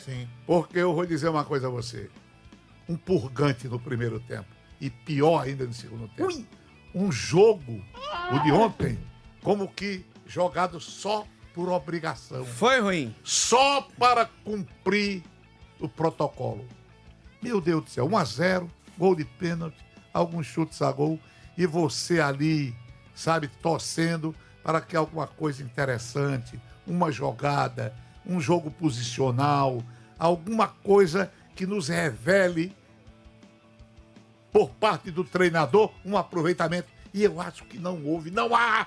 Sim. Porque eu vou dizer uma coisa a você. Um purgante no primeiro tempo. E pior ainda no segundo tempo. Ui. Um jogo, o de ontem, como que jogado só por obrigação. Foi ruim. Só para cumprir o protocolo. Meu Deus do céu, 1-0, gol de pênalti, alguns chutes a gol, e você ali, sabe, torcendo para que alguma coisa interessante, uma jogada, um jogo posicional, alguma coisa que nos revele, por parte do treinador, um aproveitamento. E eu acho que não houve, não há.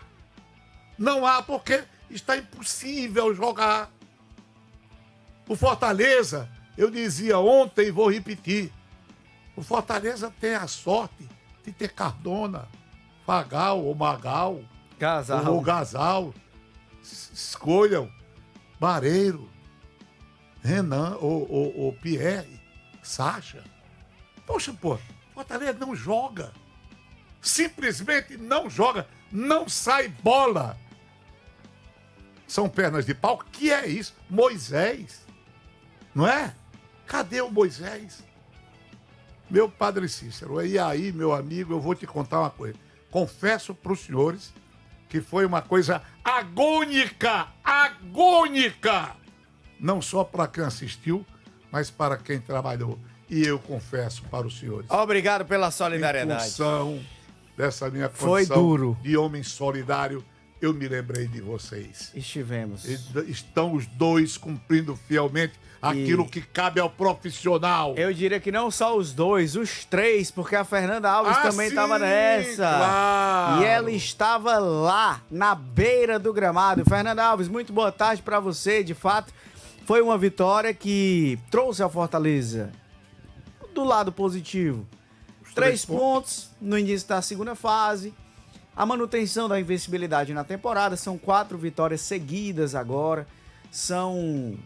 Não há, porque está impossível jogar. O Fortaleza, eu dizia ontem e vou repetir, o Fortaleza tem a sorte de ter Cardona, Fagal ou Magal, ou Gasal, escolham, Bareiro, Renan ou Pierre, Sacha. Poxa, pô, Fortaleza não joga. Simplesmente não joga, não sai bola. São pernas de pau, que é isso? Moisés, não é? Cadê o Moisés? Meu padre Cícero, e aí, meu amigo, eu vou te contar uma coisa. Confesso para os senhores que foi uma coisa agônica, não só para quem assistiu, mas para quem trabalhou. E eu confesso para os senhores. Obrigado pela solidariedade. Em função dessa minha condição foi duro. De homem solidário, eu me lembrei de vocês. Estivemos. Estão os dois cumprindo fielmente aquilo que cabe ao profissional. Eu diria que não só os dois, os três, porque a Fernanda Alves também estava nessa. Claro. E ela estava lá, na beira do gramado. Fernanda Alves, muito boa tarde para você. De fato, foi uma vitória que trouxe ao Fortaleza do lado positivo. 3 pontos no início da segunda fase. A manutenção da invencibilidade na temporada. São 4 vitórias seguidas agora. São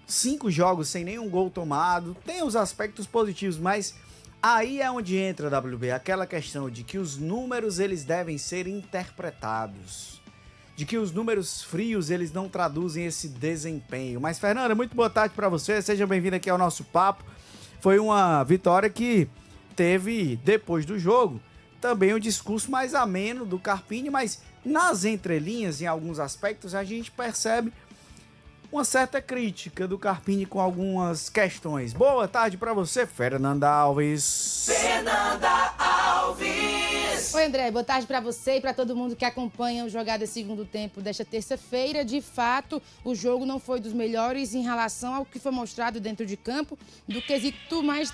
5 jogos sem nenhum gol tomado. Tem os aspectos positivos, mas aí é onde entra, WB, aquela questão de que os números eles devem ser interpretados. De que os números frios eles não traduzem esse desempenho. Mas, Fernanda, muito boa tarde para você. Seja bem-vinda aqui ao nosso papo. Foi uma vitória que teve, depois do jogo, também um discurso mais ameno do Carpini, mas nas entrelinhas, em alguns aspectos, a gente percebe uma certa crítica do Carpini com algumas questões. Boa tarde para você, Fernanda Alves. Fernanda Alves. Oi, André. Boa tarde para você e para todo mundo que acompanha o Jogada Segundo Tempo desta terça-feira. De fato, o jogo não foi dos melhores em relação ao que foi mostrado dentro de campo, do quesito mais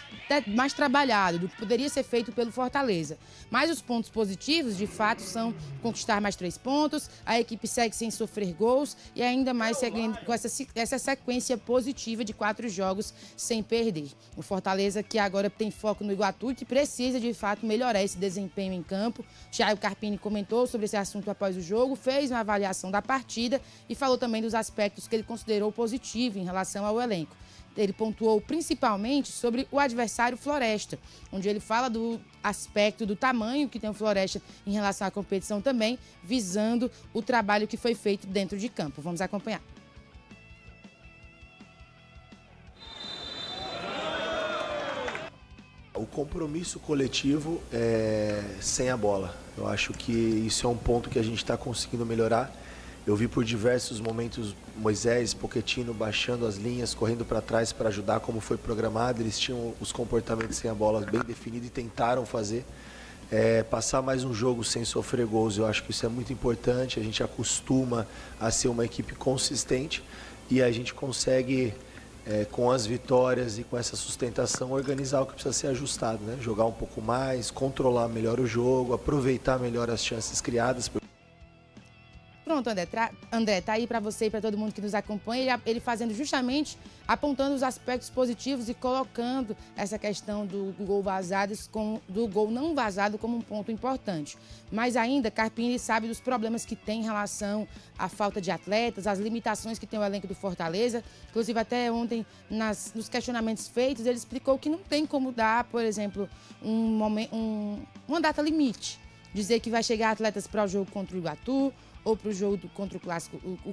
trabalhado, do que poderia ser feito pelo Fortaleza. Mas os pontos positivos, de fato, são conquistar mais 3 pontos, a equipe segue sem sofrer gols e ainda mais seguindo com essa sequência positiva de 4 jogos sem perder. O Fortaleza que agora tem foco no Iguatu e que precisa, de fato, melhorar esse desempenho em campo. Thiago Carpini comentou sobre esse assunto após o jogo, fez uma avaliação da partida e falou também dos aspectos que ele considerou positivo em relação ao elenco. Ele pontuou principalmente sobre o adversário Floresta, onde ele fala do aspecto do tamanho que tem o Floresta em relação à competição também, visando o trabalho que foi feito dentro de campo. Vamos acompanhar. O compromisso coletivo é sem a bola. Eu acho que isso é um ponto que a gente está conseguindo melhorar. Eu vi por diversos momentos Moisés, Pochettino baixando as linhas, correndo para trás para ajudar como foi programado. Eles tinham os comportamentos sem a bola bem definidos e tentaram fazer. Passar mais um jogo sem sofrer gols, eu acho que isso é muito importante. A gente acostuma a ser uma equipe consistente e a gente consegue... com as vitórias e com essa sustentação, organizar o que precisa ser ajustado, né? Jogar um pouco mais, controlar melhor o jogo, aproveitar melhor as chances criadas. Pronto, André, tá aí para você e para todo mundo que nos acompanha, ele fazendo justamente, apontando os aspectos positivos e colocando essa questão do gol vazado, do gol não vazado como um ponto importante. Mas ainda, Carpini sabe dos problemas que tem em relação à falta de atletas, às limitações que tem o elenco do Fortaleza. Inclusive, até ontem, nos questionamentos feitos, ele explicou que não tem como dar, por exemplo, uma data limite. Dizer que vai chegar atletas para o jogo contra o Iguatu, ou para o jogo contra o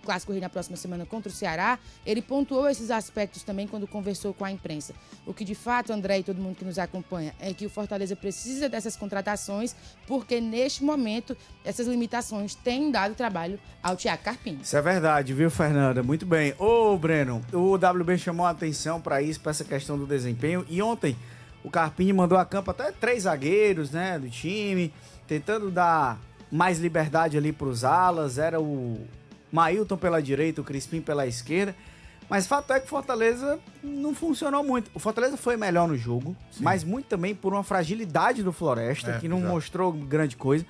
Clássico Rei na próxima semana contra o Ceará, ele pontuou esses aspectos também quando conversou com a imprensa. O que de fato, André e todo mundo que nos acompanha, é que o Fortaleza precisa dessas contratações, porque neste momento essas limitações têm dado trabalho ao Thiago Carpini. Isso é verdade, viu, Fernanda? Muito bem. Ô, Breno, o WB chamou a atenção para isso, para essa questão do desempenho, e ontem o Carpini mandou a campo até 3 zagueiros, né, do time, tentando dar mais liberdade ali para os alas. Era o Mailton pela direita, o Crispim pela esquerda. Mas fato é que o Fortaleza não funcionou muito. O Fortaleza foi melhor no jogo, sim, mas muito também por uma fragilidade do Floresta, que não mostrou grande coisa.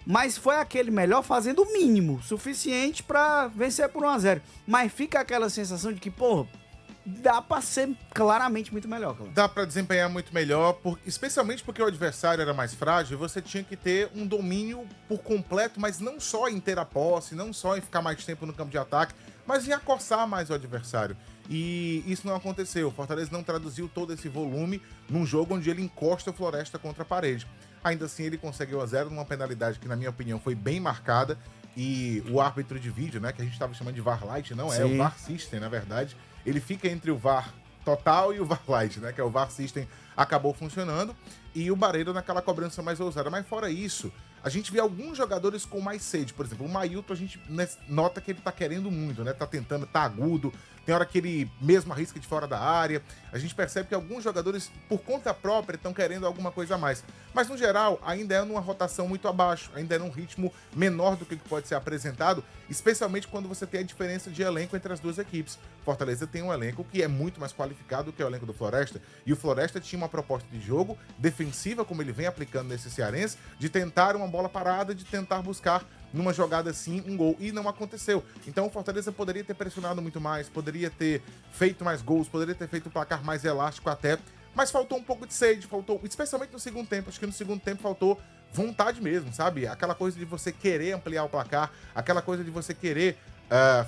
Mas foi aquele melhor fazendo o mínimo, suficiente para vencer por 1-0. Mas fica aquela sensação de que, pô, dá pra ser claramente muito melhor. Cara. Dá pra desempenhar muito melhor, especialmente porque o adversário era mais frágil, você tinha que ter um domínio por completo, mas não só em ter a posse, não só em ficar mais tempo no campo de ataque, mas em acossar mais o adversário. E isso não aconteceu. O Fortaleza não traduziu todo esse volume num jogo onde ele encosta o Floresta contra a parede. Ainda assim, ele conseguiu 1-0 numa penalidade que, na minha opinião, foi bem marcada. E o árbitro de vídeo, né, que a gente estava chamando de VAR Light, não é, o VAR System, na verdade, ele fica entre o VAR Total e o VAR Light, né, que é o VAR System, acabou funcionando, e o Barreiro naquela cobrança mais ousada. Mas fora isso, a gente vê alguns jogadores com mais sede. Por exemplo, o Mailton, a gente nota que ele tá querendo muito, né, tá tentando, tá agudo, tem hora que ele mesmo arrisca de fora da área. A gente percebe que alguns jogadores, por conta própria, estão querendo alguma coisa a mais. Mas, no geral, ainda é numa rotação muito abaixo, ainda é num ritmo menor do que pode ser apresentado, especialmente quando você tem a diferença de elenco entre as duas equipes. Fortaleza tem um elenco que é muito mais qualificado do que o elenco do Floresta, e o Floresta tinha uma proposta de jogo defensiva, como ele vem aplicando nesse cearense, de tentar uma bola parada, de tentar buscar numa jogada assim um gol, e não aconteceu. Então o Fortaleza poderia ter pressionado muito mais, poderia ter feito mais gols, poderia ter feito um placar mais elástico até, mas faltou um pouco de sede, faltou, especialmente no segundo tempo. Acho que no segundo tempo faltou vontade mesmo, sabe? Aquela coisa de você querer ampliar o placar, aquela coisa de você querer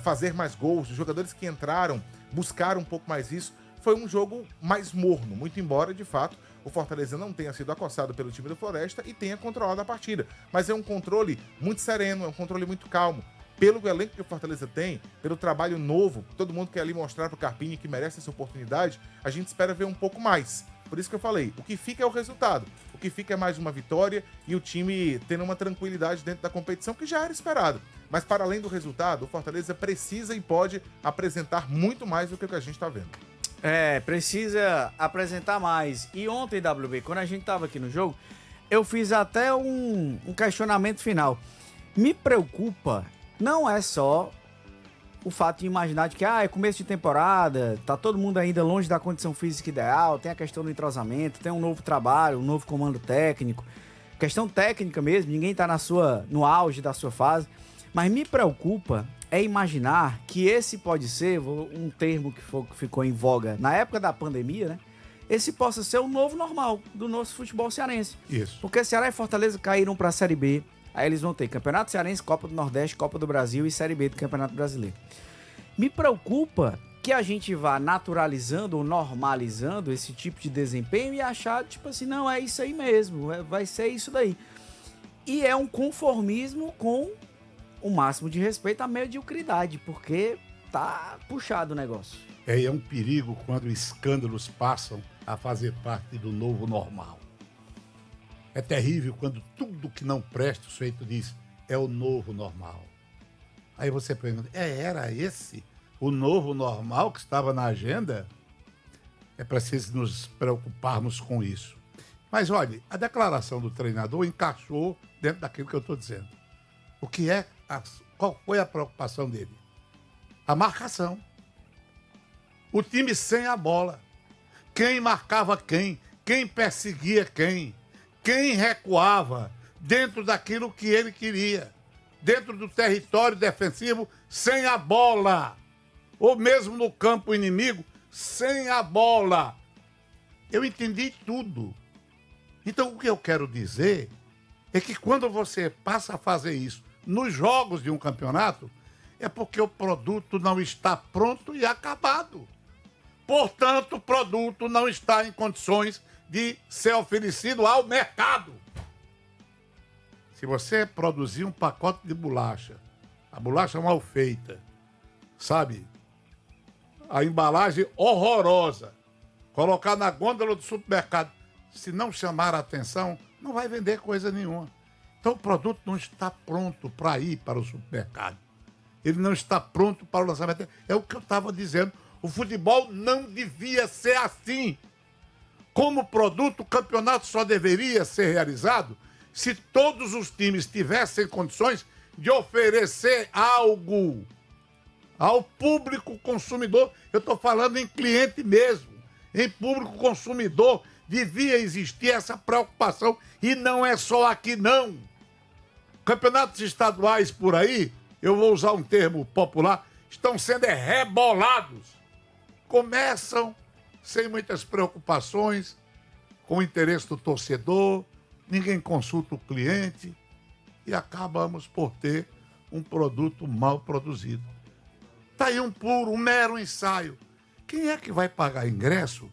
fazer mais gols. Os jogadores que entraram buscaram um pouco mais isso. Foi um jogo mais morno, muito embora, de fato, o Fortaleza não tenha sido acossado pelo time do Floresta e tenha controlado a partida. Mas é um controle muito sereno, é um controle muito calmo. Pelo elenco que o Fortaleza tem, pelo trabalho novo, todo mundo quer ali mostrar pro Carpini que merece essa oportunidade, a gente espera ver um pouco mais. Por isso que eu falei, o que fica é o resultado. O que fica é mais uma vitória e o time tendo uma tranquilidade dentro da competição que já era esperado. Mas para além do resultado, o Fortaleza precisa e pode apresentar muito mais do que o que a gente está vendo. Precisa apresentar mais. E ontem, WB, quando a gente tava aqui no jogo, eu fiz até um questionamento final. Me preocupa, não é só o fato de imaginar de que é começo de temporada, tá todo mundo ainda longe da condição física ideal, tem a questão do entrosamento, tem um novo trabalho, um novo comando técnico, questão técnica mesmo, ninguém tá no auge da sua fase, mas me preocupa é imaginar que esse pode ser, um termo que ficou em voga na época da pandemia, né? Esse possa ser o novo normal do nosso futebol cearense. Isso. Porque Ceará e Fortaleza caíram para a Série B, aí eles vão ter Campeonato Cearense, Copa do Nordeste, Copa do Brasil e Série B do Campeonato Brasileiro. Me preocupa que a gente vá naturalizando ou normalizando esse tipo de desempenho e achar, tipo assim, não, é isso aí mesmo, vai ser isso daí. E é um conformismo com o máximo de respeito à mediocridade, porque tá puxado o negócio. É um perigo quando escândalos passam a fazer parte do novo normal. É terrível quando tudo que não presta, o sujeito diz, é o novo normal. Aí você pergunta, era esse o novo normal que estava na agenda? É preciso nos preocuparmos com isso. Mas olha, a declaração do treinador encaixou dentro daquilo que eu estou dizendo. Qual foi a preocupação dele? A marcação. O time sem a bola. Quem marcava quem? Quem perseguia quem? Quem recuava dentro daquilo que ele queria? Dentro do território defensivo, sem a bola. Ou mesmo no campo inimigo, sem a bola. Eu entendi tudo. Então, o que eu quero dizer é que quando você passa a fazer isso nos jogos de um campeonato, é porque o produto não está pronto e acabado. Portanto, o produto não está em condições de ser oferecido ao mercado. Se você produzir um pacote de bolacha A bolacha mal feita, sabe? A embalagem horrorosa. Colocar na gôndola do supermercado. Se não chamar a atenção, não vai vender coisa nenhuma. Então o produto não está pronto para ir para o supermercado. Ele não está pronto para o lançamento. É o que eu estava dizendo. O futebol não devia ser assim. Como produto, o campeonato só deveria ser realizado se todos os times tivessem condições de oferecer algo ao público consumidor. Eu estou falando em cliente mesmo, em público consumidor. Devia existir essa preocupação. E não é só aqui, não. Campeonatos estaduais por aí, eu vou usar um termo popular, estão sendo rebolados. Começam sem muitas preocupações, com o interesse do torcedor, ninguém consulta o cliente e acabamos por ter um produto mal produzido. Está aí um mero ensaio. Quem é que vai pagar ingresso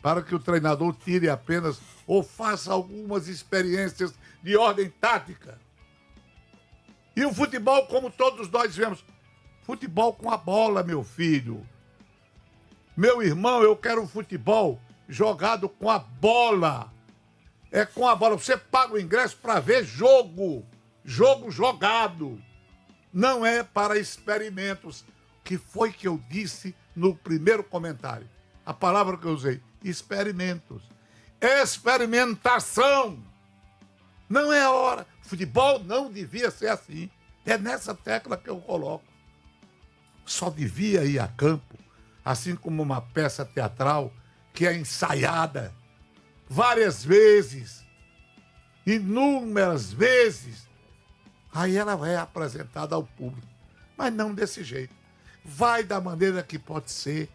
para que o treinador tire apenas ou faça algumas experiências de ordem tática? E o futebol, como todos nós vemos, futebol com a bola, meu filho. Meu irmão, eu quero um futebol jogado com a bola. É com a bola. Você paga o ingresso para ver jogo. Jogo jogado. Não é para experimentos. Que foi que eu disse no primeiro comentário? A palavra que eu usei. Experimentos. Experimentação. Não é hora. Futebol não devia ser assim. É nessa tecla que eu coloco. Só devia ir a campo, assim como uma peça teatral que é ensaiada várias vezes, inúmeras vezes. Aí ela vai apresentada ao público. Mas não desse jeito. Vai da maneira que pode ser.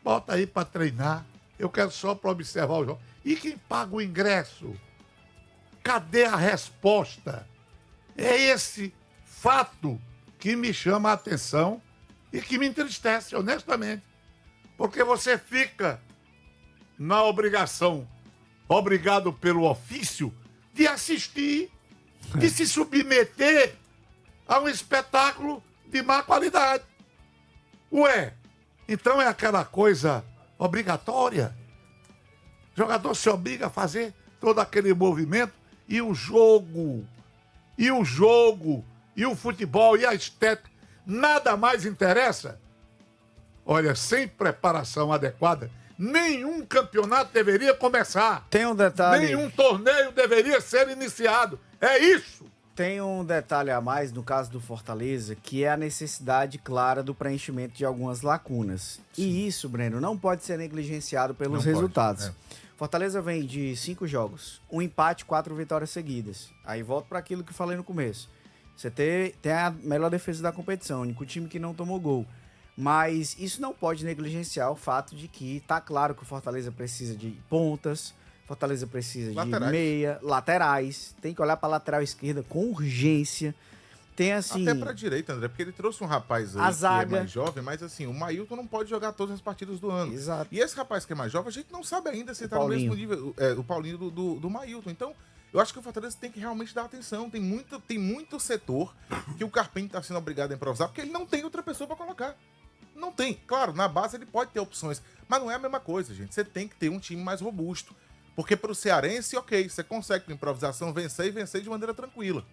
Bota aí para treinar. Eu quero só para observar o jogo. E quem paga o ingresso? Cadê a resposta? É esse fato que me chama a atenção e que me entristece, honestamente. Porque você fica na obrigação, obrigado pelo ofício, de assistir, de se submeter a um espetáculo de má qualidade. Ué, então é aquela coisa obrigatória? O jogador se obriga a fazer todo aquele movimento e o jogo, e o futebol, e a estética, nada mais interessa? Olha, sem preparação adequada, nenhum campeonato deveria começar. Tem um detalhe. Nenhum torneio deveria ser iniciado. É isso. Tem um detalhe a mais no caso do Fortaleza, que é a necessidade clara do preenchimento de algumas lacunas. Sim. E isso, Breno, não pode ser negligenciado pelos resultados. Fortaleza vem de 5 jogos, 1 empate, 4 vitórias seguidas. Aí volto para aquilo que eu falei no começo. Você tem a melhor defesa da competição, o único time que não tomou gol. Mas isso não pode negligenciar o fato de que tá claro que o Fortaleza precisa de pontas, Fortaleza precisa de meia, laterais. Tem que olhar para a lateral esquerda com urgência. Tem assim... Até pra direita, André, porque ele trouxe um rapaz aí que é mais jovem, mas assim, o Mailton não pode jogar todas as partidas do ano. Exato. E esse rapaz que é mais jovem, a gente não sabe ainda se tá no mesmo nível, o Paulinho do Mailton. Então, eu acho que o Fortaleza tem que realmente dar atenção. Tem muito setor que o Carpini tá sendo obrigado a improvisar, porque ele não tem outra pessoa pra colocar. Não tem. Claro, na base ele pode ter opções, mas não é a mesma coisa, gente. Você tem que ter um time mais robusto. Porque pro cearense, ok, você consegue com improvisação vencer e vencer de maneira tranquila.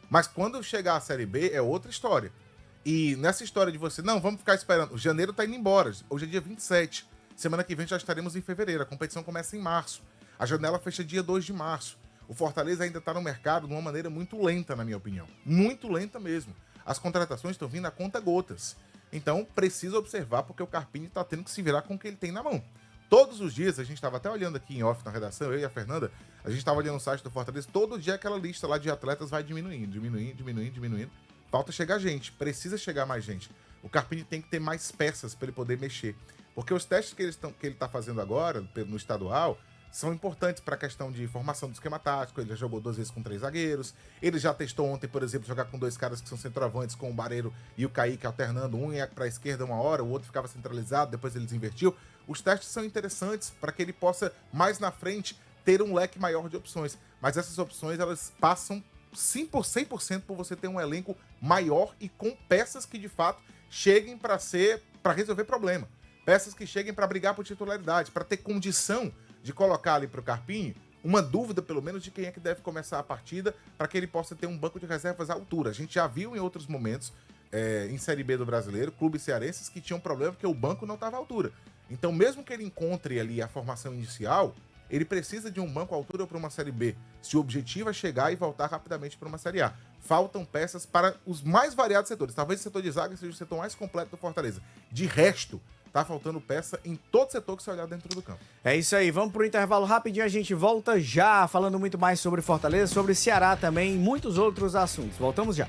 Mas quando chegar a Série B, é outra história. E nessa história de você, não, vamos ficar esperando. Janeiro tá indo embora. Hoje é dia 27. Semana que vem já estaremos em fevereiro. A competição começa em março. A janela fecha dia 2 de março. O Fortaleza ainda tá no mercado de uma maneira muito lenta, na minha opinião. Muito lenta mesmo. As contratações estão vindo a conta gotas. Então, precisa observar, porque o Carpini tá tendo que se virar com o que ele tem na mão. Todos os dias, a gente estava até olhando aqui em off na redação, eu e a Fernanda, a gente estava olhando no site do Fortaleza, todo dia aquela lista lá de atletas vai diminuindo. Falta chegar gente, precisa chegar mais gente. O Carpini tem que ter mais peças para ele poder mexer. Porque os testes que ele está fazendo agora, no estadual, são importantes para a questão de formação do esquema tático. Ele já jogou 2 vezes com 3 zagueiros. Ele já testou ontem, por exemplo, jogar com 2 caras que são centroavantes, com o Barreiro e o Kaique alternando. Um ia para a esquerda uma hora, o outro ficava centralizado, depois eles invertiu. Os testes são interessantes para que ele possa, mais na frente, ter um leque maior de opções. Mas essas opções, elas passam 100% por você ter um elenco maior e com peças que de fato cheguem para resolver problema. Peças que cheguem para brigar por titularidade, para ter condição de colocar ali para o Carpini uma dúvida, pelo menos, de quem é que deve começar a partida, para que ele possa ter um banco de reservas à altura. A gente já viu em outros momentos, em Série B do Brasileiro, clubes cearenses que tinham problema porque o banco não estava à altura. Então, mesmo que ele encontre ali a formação inicial, ele precisa de um banco à altura para uma Série B, se o objetivo é chegar e voltar rapidamente para uma Série A. Faltam peças para os mais variados setores. Talvez o setor de zaga seja o setor mais completo do Fortaleza. De resto, tá faltando peça em todo setor que você olhar dentro do campo. É isso aí, vamos pro intervalo rapidinho, a gente volta já falando muito mais sobre Fortaleza, sobre Ceará também e muitos outros assuntos. Voltamos já.